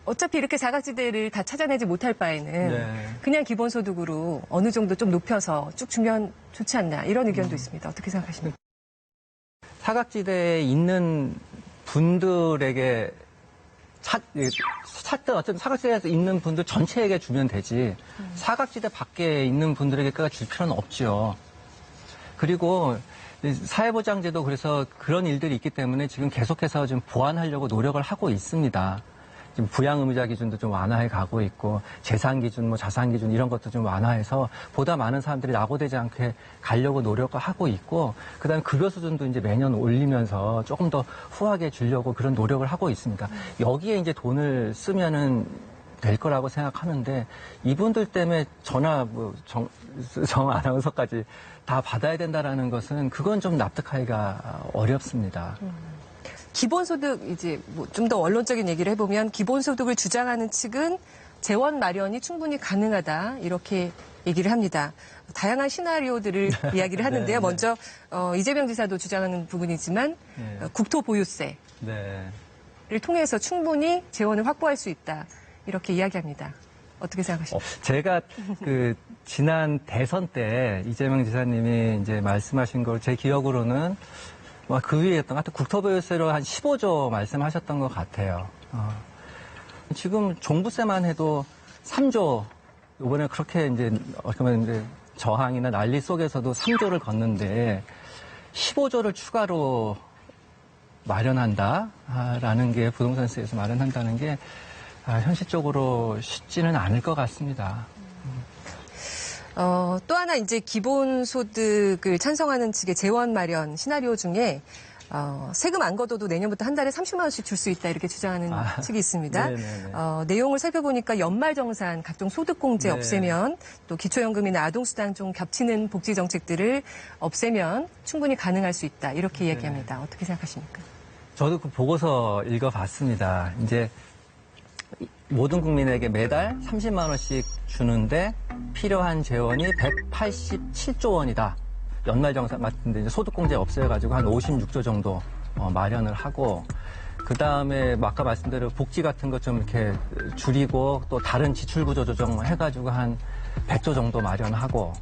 어차피 이렇게 사각지대를 다 찾아내지 못할 바에는 그냥 기본소득으로 어느 정도 좀 높여서 쭉 주면 좋지 않나 이런 의견도 있습니다. 어떻게 생각하십니까? 사각지대에 있는 분들에게 찾든 어쨌든 사각지대에서 있는 분들 전체에게 주면 되지 사각지대 밖에 있는 분들에게까지 줄 필요는 없죠. 그리고 사회보장제도 그래서 그런 일들이 있기 때문에 지금 계속해서 좀 보완하려고 노력을 하고 있습니다. 지금 부양의무자 기준도 좀 완화해 가고 있고 재산 기준, 뭐 자산 기준 이런 것도 좀 완화해서 보다 많은 사람들이 낙오되지 않게 가려고 노력을 하고 있고 그다음에 급여 수준도 이제 매년 올리면서 조금 더 후하게 주려고 그런 노력을 하고 있습니다. 여기에 이제 돈을 쓰면은 될 거라고 생각하는데 이분들 때문에 저나 뭐 정 아나운서까지 다 받아야 된다라는 것은 그건 좀 납득하기가 어렵습니다. 기본소득 이제 뭐 좀 더 원론적인 얘기를 해보면 기본소득을 주장하는 측은 재원 마련이 충분히 가능하다 이렇게 얘기를 합니다. 다양한 시나리오들을 이야기를 하는데요. 먼저 이재명 지사도 주장하는 부분이지만 국토보유세를 통해서 충분히 재원을 확보할 수 있다 이렇게 이야기합니다. 어떻게 생각하십니까? 제가 그 지난 대선 때 이재명 지사님이 이제 말씀하신 걸 제 기억으로는 그 위에였던 것 같아요. 국토보유세로 한 15조 말씀하셨던 것 같아요. 지금 종부세만 해도 3조, 이번에 그렇게 이제, 그러면 이제 저항이나 난리 속에서도 3조를 걷는데 15조를 추가로 마련한다라는 게 부동산세에서 마련한다는 게 현실적으로 쉽지는 않을 것 같습니다. 또 하나 이제 기본소득을 찬성하는 측의 재원 마련 시나리오 중에 세금 안 걷어도 내년부터 한 달에 30만 원씩 줄 수 있다 이렇게 주장하는 측이 있습니다. 내용을 살펴보니까 연말정산 각종 소득공제 없애면 또 기초연금이나 아동수당 좀 겹치는 복지 정책들을 없애면 충분히 가능할 수 있다 이렇게 이야기합니다. 어떻게 생각하십니까? 저도 그 보고서 읽어봤습니다. 이제 모든 국민에게 매달 30만 원씩 주는데 필요한 재원이 187조 원이다. 연말정산 같은데 이제 소득공제 없애가지고 한 56조 정도 마련을 하고 그 다음에 아까 말씀대로 복지 같은 것 좀 이렇게 줄이고 또 다른 지출구조 조정해가지고 한 100조 정도 마련하고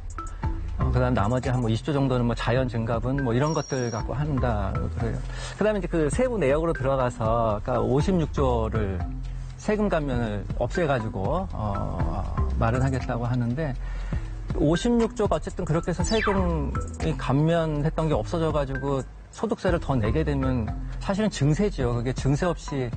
그다음 나머지 한 뭐 20조 정도는 뭐 자연 증가분 뭐 이런 것들 갖고 한다 그래요. 그다음에 이제 그 세부 내역으로 들어가서 아까 56조를 세금 감면을 없애가지고 마련하겠다고 하는데 56조가 어쨌든 그렇게 해서 세금이 감면했던 게 없어져가지고 소득세를 더 내게 되면 사실은 증세지요. 그게 증세 없이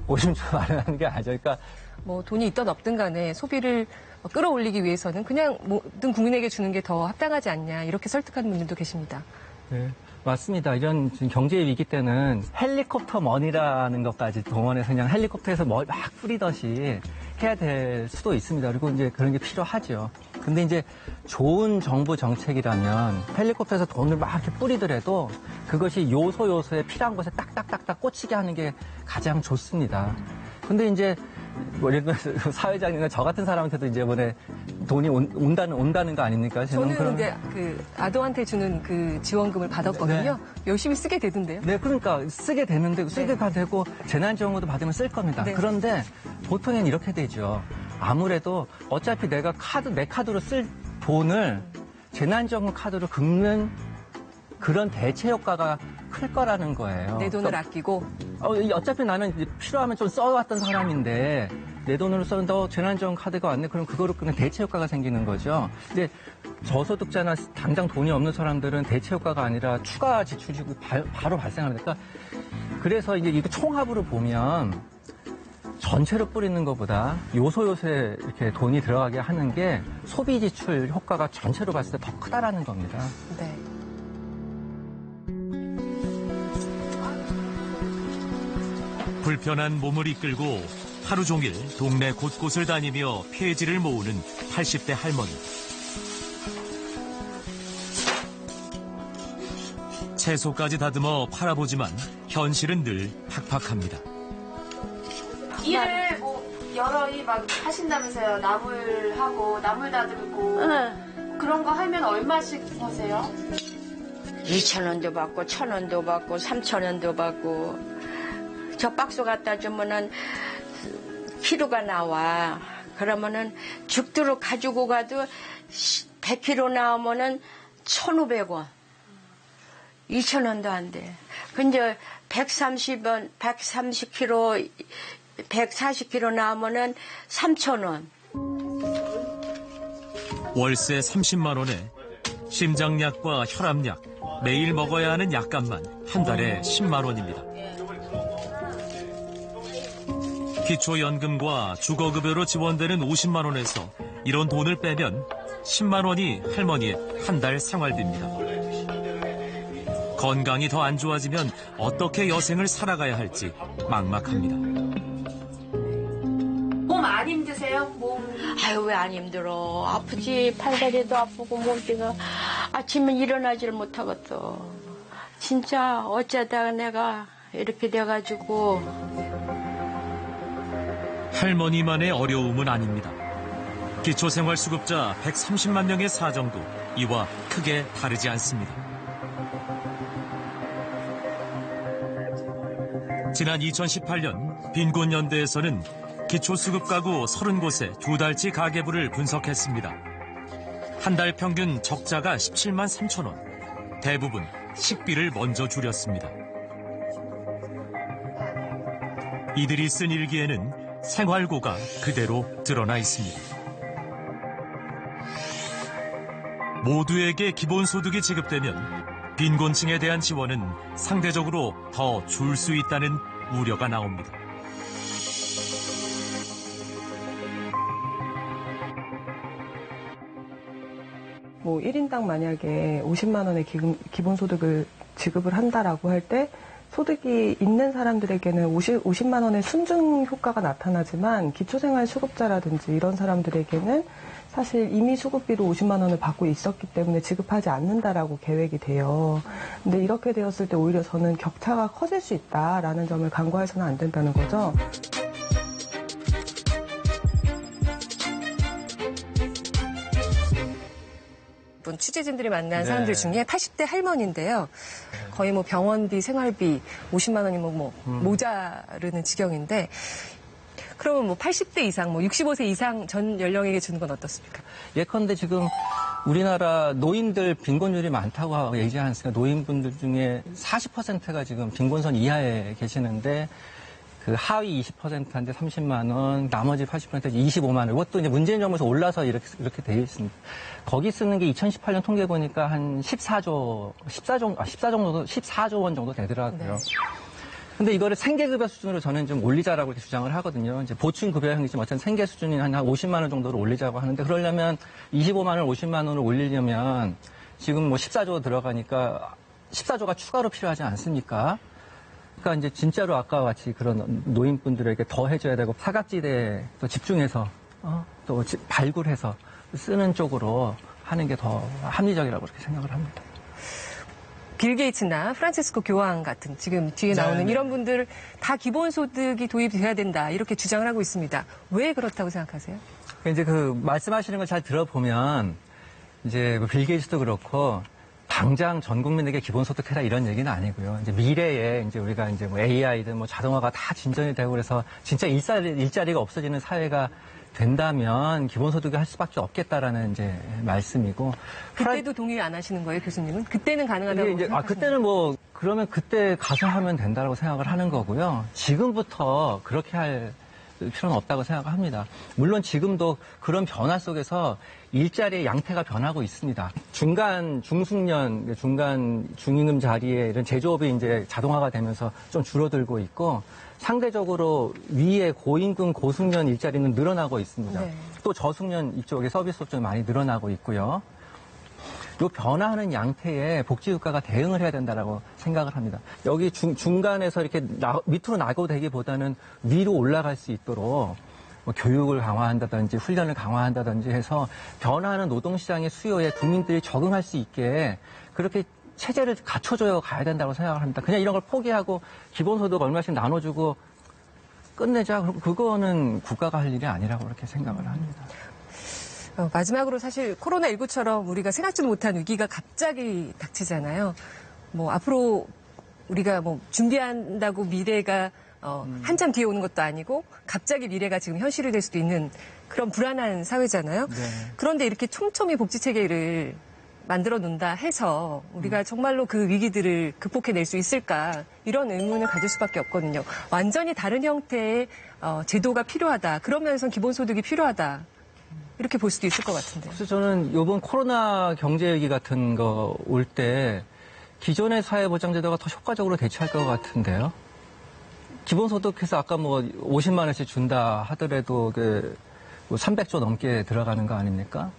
50조 마련하는 게 아니죠. 그러니까 뭐 돈이 있든 없든 간에 소비를 끌어올리기 위해서는 그냥 모든 국민에게 주는 게 더 합당하지 않냐 이렇게 설득하는 분들도 계십니다. 네. 맞습니다. 이런 경제 위기 때는 헬리콥터 머니라는 것까지 동원해서 그냥 헬리콥터에서 막 뿌리듯이 해야 될 수도 있습니다. 그리고 이제 그런 게 필요하죠. 근데 이제 좋은 정부 정책이라면 헬리콥터에서 돈을 막 이렇게 뿌리더라도 그것이 요소에 필요한 곳에 딱딱딱딱 꽂히게 하는 게 가장 좋습니다. 근데 이제 뭐 예를 들어서 사회자님이나 저 같은 사람한테도 이제 이번에 돈이 온다는 거 아닙니까? 저는 이제 그 아동한테 주는 그 지원금을 받았거든요. 열심히 쓰게 되던데요. 네, 그러니까 쓰게 되는데 쓰게 되고 재난지원금도 받으면 쓸 겁니다. 네. 그런데 보통엔 이렇게 되죠. 아무래도 어차피 내가 내 카드로 쓸 돈을 재난지원금 카드로 긁는 그런 대체 효과가 클 거라는 거예요. 내 돈을 아끼고. 어차피 나는 이제 필요하면 좀 써왔던 사람인데 내 돈으로 썼는데 재난지원금 카드가 왔네. 그럼 그거로 그냥 대체 효과가 생기는 거죠. 근데 저소득자나 당장 돈이 없는 사람들은 대체 효과가 아니라 추가 지출이 바로 발생하니까 그래서 이제 이거 총합으로 보면 전체로 뿌리는 것보다 요소요소에 이렇게 돈이 들어가게 하는 게 소비 지출 효과가 전체로 봤을 때 더 크다라는 겁니다. 네. 불편한 몸을 이끌고 하루 종일 동네 곳곳을 다니며 폐지를 모으는 80대 할머니. 채소까지 다듬어 팔아보지만 현실은 늘 팍팍합니다. 일을 여러 일 막 하신다면서요. 나물하고 나물 다듬고 그런 거 하면 얼마씩 버세요? 2,000원도 받고 1,000원도 받고 3,000원도 받고 저 박스 갖다 주면은 키로가 나와. 그러면은 죽도록 가지고 가도 100kg 나오면은 1,500원. 2,000원도 안 돼. 근데 130kg, 140kg 나오면은 3,000원. 월세 30만 원에 심장약과 혈압약, 매일 먹어야 하는 약값만 한 달에 10만 원입니다. 기초연금과 주거급여로 지원되는 50만 원에서 이런 돈을 빼면 10만 원이 할머니의 한 달 생활비입니다. 건강이 더 안 좋아지면 어떻게 여생을 살아가야 할지 막막합니다. 몸 안 힘드세요? 몸. 아유, 왜 안 힘들어. 아프지. 팔다리도 아프고 몸띠가 아침에 일어나질 못하겠어. 진짜 어쩌다가 내가 이렇게 돼가지고. 할머니만의 어려움은 아닙니다. 기초생활수급자 130만 명의 사정도 이와 크게 다르지 않습니다. 지난 2018년 빈곤연대에서는 기초수급 가구 30곳의 2달치 가계부를 분석했습니다. 한 달 평균 적자가 17만 3천 원. 대부분 식비를 먼저 줄였습니다. 이들이 쓴 일기에는 생활고가 그대로 드러나 있습니다. 모두에게 기본소득이 지급되면 빈곤층에 대한 지원은 상대적으로 더 줄 수 있다는 우려가 나옵니다. 뭐 1인당 만약에 50만 원의 기본소득을 지급을 한다라고 할 때 소득이 있는 사람들에게는 50만 원의 순증 효과가 나타나지만 기초생활수급자라든지 이런 사람들에게는 사실 이미 수급비로 50만 원을 받고 있었기 때문에 지급하지 않는다라고 계획이 돼요. 근데 이렇게 되었을 때 오히려 저는 격차가 커질 수 있다라는 점을 간과해서는 안 된다는 거죠. 취재진들이 만난 사람들 중에 80대 할머니인데요. 거의 뭐 병원비, 생활비 50만 원이면 모자르는 지경인데 그러면 뭐 80대 이상, 뭐 65세 이상 전 연령에게 주는 건 어떻습니까? 예컨대 지금 우리나라 노인들 빈곤율이 많다고 얘기하지 않습니까? 노인분들 중에 40%가 지금 빈곤선 이하에 계시는데 그 하위 20%한테 30만 원, 나머지 80%한테 25만 원. 이것도 이제 문재인 정부에서 올라서 이렇게 되어 있습니다. 거기 쓰는 게 2018년 통계 보니까 한 14조 원 정도 되더라고요. 네. 근데 이거를 생계급여 수준으로 저는 좀 올리자라고 이렇게 주장을 하거든요. 이제 보충급여 형식이지만 어쨌든 생계 수준이 한 50만 원 정도로 올리자고 하는데 그러려면 25만 원, 50만 원을 올리려면 지금 뭐 14조 들어가니까 14조가 추가로 필요하지 않습니까? 그러니까 이제 진짜로 아까와 같이 그런 노인분들에게 더 해줘야 되고 사각지대에 또 집중해서 또 발굴해서 쓰는 쪽으로 하는 게 더 합리적이라고 그렇게 생각을 합니다. 빌 게이츠나 프란치스코 교황 같은 지금 뒤에 나오는 이런 분들 다 기본소득이 도입돼야 된다 이렇게 주장을 하고 있습니다. 왜 그렇다고 생각하세요? 이제 그 말씀하시는 걸 잘 들어보면 이제 뭐 빌 게이츠도 그렇고 당장 전 국민에게 기본소득 해라 이런 얘기는 아니고요. 이제 미래에 이제 우리가 이제 뭐 AI든 뭐 자동화가 다 진전이 되고 그래서 진짜 일자리가 없어지는 사회가 된다면 기본소득을 할 수밖에 없겠다라는 이제 말씀이고. 그때도 동의 안 하시는 거예요, 교수님은? 그때는 가능하다고 이제 그때는 뭐 그러면 그때 가서 하면 된다고 생각을 하는 거고요. 지금부터 그렇게 할 필요는 없다고 생각합니다. 물론 지금도 그런 변화 속에서 일자리의 양태가 변하고 있습니다. 중간 중숙련, 중간 중임금 자리에 이런 제조업이 이제 자동화가 되면서 좀 줄어들고 있고 상대적으로 위에 고임금 고숙련 일자리는 늘어나고 있습니다. 네. 또 저숙련 이쪽에 서비스업 쪽이 많이 늘어나고 있고요. 이 변화하는 양태에 복지국가가 대응을 해야 된다라고 생각을 합니다. 여기 중간에서 이렇게 밑으로 나고되기보다는 위로 올라갈 수 있도록 뭐 교육을 강화한다든지 훈련을 강화한다든지 해서 변화하는 노동시장의 수요에 국민들이 적응할 수 있게 그렇게 체제를 갖춰줘야 가야 된다고 생각을 합니다. 그냥 이런 걸 포기하고 기본소득 얼마씩 나눠주고 끝내자. 그거는 국가가 할 일이 아니라고 그렇게 생각을 합니다. 마지막으로 사실 코로나19처럼 우리가 생각지도 못한 위기가 갑자기 닥치잖아요. 뭐 앞으로 우리가 뭐 준비한다고 미래가 한참 뒤에 오는 것도 아니고 갑자기 미래가 지금 현실이 될 수도 있는 그런 불안한 사회잖아요. 네. 그런데 이렇게 촘촘히 복지체계를 만들어 놓는다 해서 우리가 정말로 그 위기들을 극복해낼 수 있을까 이런 의문을 가질 수밖에 없거든요. 완전히 다른 형태의 제도가 필요하다. 그러면서 기본소득이 필요하다. 이렇게 볼 수도 있을 것 같은데요. 그래서 저는 이번 코로나 경제 위기 같은 거 올 때 기존의 사회보장제도가 더 효과적으로 대처할 것 같은데요. 기본소득해서 아까 뭐 50만 원씩 준다 하더라도 그 300조 넘게 들어가는 거 아닙니까?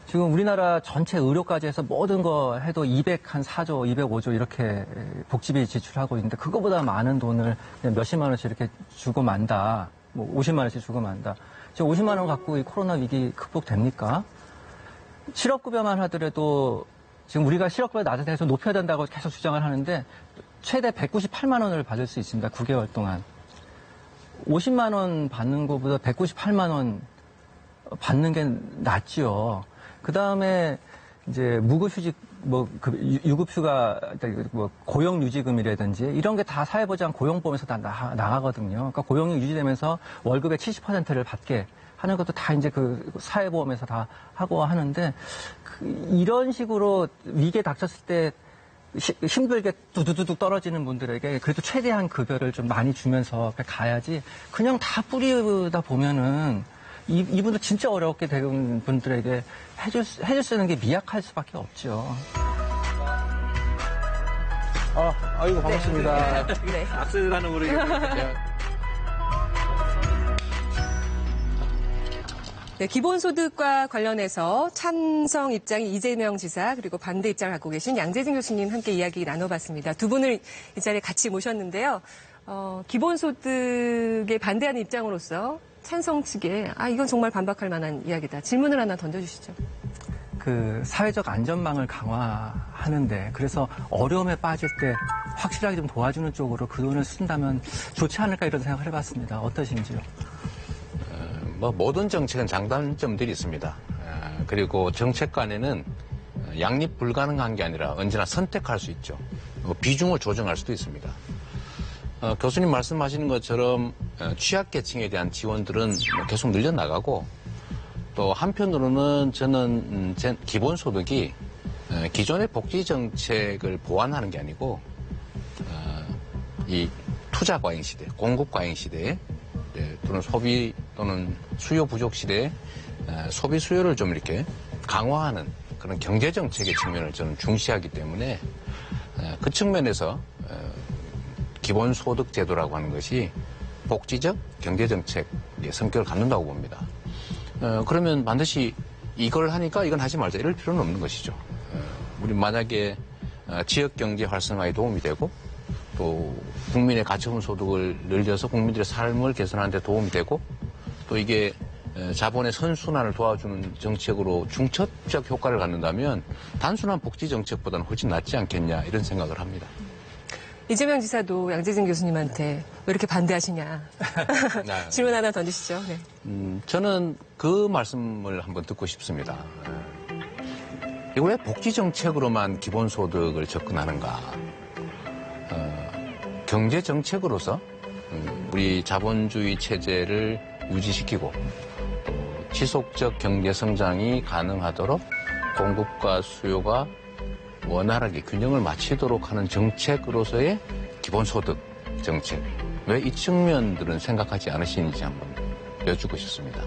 지금 우리나라 전체 의료까지 해서 모든 거 해도 204조, 205조 이렇게 복지비 지출하고 있는데 그거보다 많은 돈을 그냥 몇십만 원씩 이렇게 주고 만다. 뭐 50만 원씩 주고 만다. 지금 50만 원 갖고 이 코로나 위기 극복됩니까? 실업급여만 하더라도 지금 우리가 실업급여 낮은 데서 높여야 된다고 계속 주장을 하는데 최대 198만 원을 받을 수 있습니다. 9개월 동안. 50만 원 받는 것보다 198만 원 받는 게 낫지요. 그 다음에 이제 무급휴직, 유급휴가, 고용유지금이라든지 이런 게 다 사회보장 고용보험에서 다 나가거든요. 그러니까 고용이 유지되면서 월급의 70%를 받게 하는 것도 다 이제 그 사회보험에서 다 하고 하는데 이런 식으로 위기에 닥쳤을 때 힘들게 두두두둑 떨어지는 분들에게 그래도 최대한 급여를 좀 많이 주면서 가야지 그냥 다 뿌리다 보면은 이분들 진짜 어렵게 된 분들에게 해줄 수 있는 게 미약할 수밖에 없죠. 아이고 반갑습니다. 네. 악셀하는 우리. 네, 기본소득과 관련해서 찬성 입장이 이재명 지사 그리고 반대 입장을 갖고 계신 양재진 교수님 함께 이야기 나눠봤습니다. 두 분을 이 자리에 같이 모셨는데요. 기본소득에 반대하는 입장으로서 찬성 측에 이건 정말 반박할 만한 이야기다. 질문을 하나 던져주시죠. 그 사회적 안전망을 강화하는데 그래서 어려움에 빠질 때 확실하게 좀 도와주는 쪽으로 그 돈을 쓴다면 좋지 않을까 이런 생각을 해봤습니다. 어떠신지요? 모든 정책은 장단점들이 있습니다. 그리고 정책 간에는 양립 불가능한 게 아니라 언제나 선택할 수 있죠. 비중을 조정할 수도 있습니다. 교수님 말씀하시는 것처럼 취약계층에 대한 지원들은 계속 늘려나가고 또 한편으로는 저는 기본소득이 기존의 복지정책을 보완하는 게 아니고 이 투자과잉 시대, 공급과잉 시대에 또는 소비 또는 수요 부족 시대에 소비 수요를 좀 이렇게 강화하는 그런 경제정책의 측면을 저는 중시하기 때문에 그 측면에서 기본소득 제도라고 하는 것이 복지적 경제정책의 성격을 갖는다고 봅니다. 그러면 반드시 이걸 하니까 이건 하지 말자 이럴 필요는 없는 것이죠. 우리 만약에 지역경제 활성화에 도움이 되고 또 국민의 가처분 소득을 늘려서 국민들의 삶을 개선하는 데 도움이 되고 또 이게 자본의 선순환을 도와주는 정책으로 중첩적 효과를 갖는다면 단순한 복지 정책보다는 훨씬 낫지 않겠냐 이런 생각을 합니다. 이재명 지사도 양재진 교수님한테 왜 이렇게 반대하시냐 질문 하나 던지시죠. 네. 저는 그 말씀을 한번 듣고 싶습니다. 이거 왜 복지 정책으로만 기본소득을 접근하는가? 경제 정책으로서 우리 자본주의 체제를 유지시키고 지속적 경제 성장이 가능하도록 공급과 수요가 원활하게 균형을 맞추도록 하는 정책으로서의 기본소득 정책. 왜 이 측면들은 생각하지 않으시는지 한번 여쭙고 싶습니다.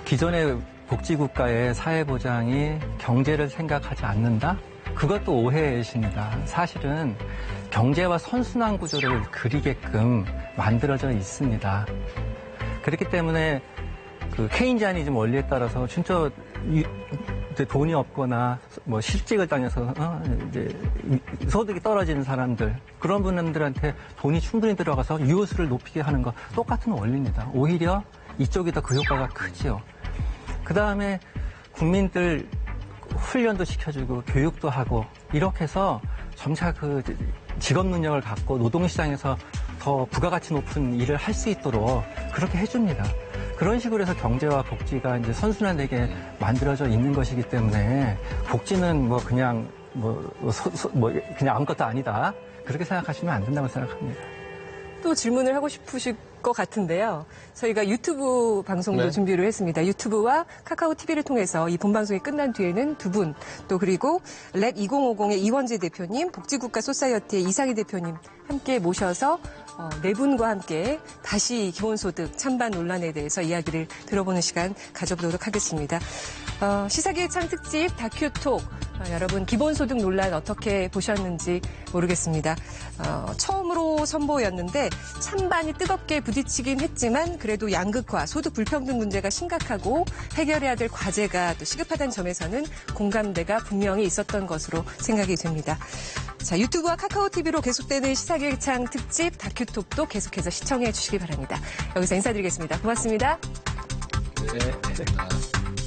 기존의 복지국가의 사회보장이 경제를 생각하지 않는다? 그것도 오해이십니다. 사실은 경제와 선순환 구조를 그리게끔 만들어져 있습니다. 그렇기 때문에 그 케인지아니즘 원리에 따라서 진짜 돈이 없거나 뭐 실직을 당해서 이제 소득이 떨어지는 사람들 그런 분들한테 돈이 충분히 들어가서 유효수를 높이게 하는 거 똑같은 원리입니다. 오히려 이쪽이 더 그 효과가 크지요. 그 다음에 국민들 훈련도 시켜주고 교육도 하고 이렇게 해서 점차 그 직업 능력을 갖고 노동시장에서 더 부가가치 높은 일을 할 수 있도록 그렇게 해줍니다. 그런 식으로 해서 경제와 복지가 이제 선순환되게 만들어져 있는 것이기 때문에 복지는 뭐 그냥 그냥 아무것도 아니다. 그렇게 생각하시면 안 된다고 생각합니다. 또 질문을 하고 싶으실 것 같은데요. 저희가 유튜브 방송도 준비를 했습니다. 유튜브와 카카오 TV를 통해서 이 본방송이 끝난 뒤에는 두 분, 또 그리고 랩 2050의 이원재 대표님, 복지국가 소사이어티의 이상희 대표님 함께 모셔서 네 분과 함께 다시 기본소득 찬반 논란에 대해서 이야기를 들어보는 시간 가져보도록 하겠습니다. 시사기획창 특집 다큐톡 여러분 기본소득 논란 어떻게 보셨는지 모르겠습니다. 처음으로 선보였는데 찬반이 뜨겁게 부딪히긴 했지만 그래도 양극화, 소득 불평등 문제가 심각하고 해결해야 될 과제가 또 시급하다는 점에서는 공감대가 분명히 있었던 것으로 생각이 됩니다. 자, 유튜브와 카카오 TV로 계속되는 시사기획창 특집 다큐톡도 계속해서 시청해 주시기 바랍니다. 여기서 인사드리겠습니다. 고맙습니다. 네.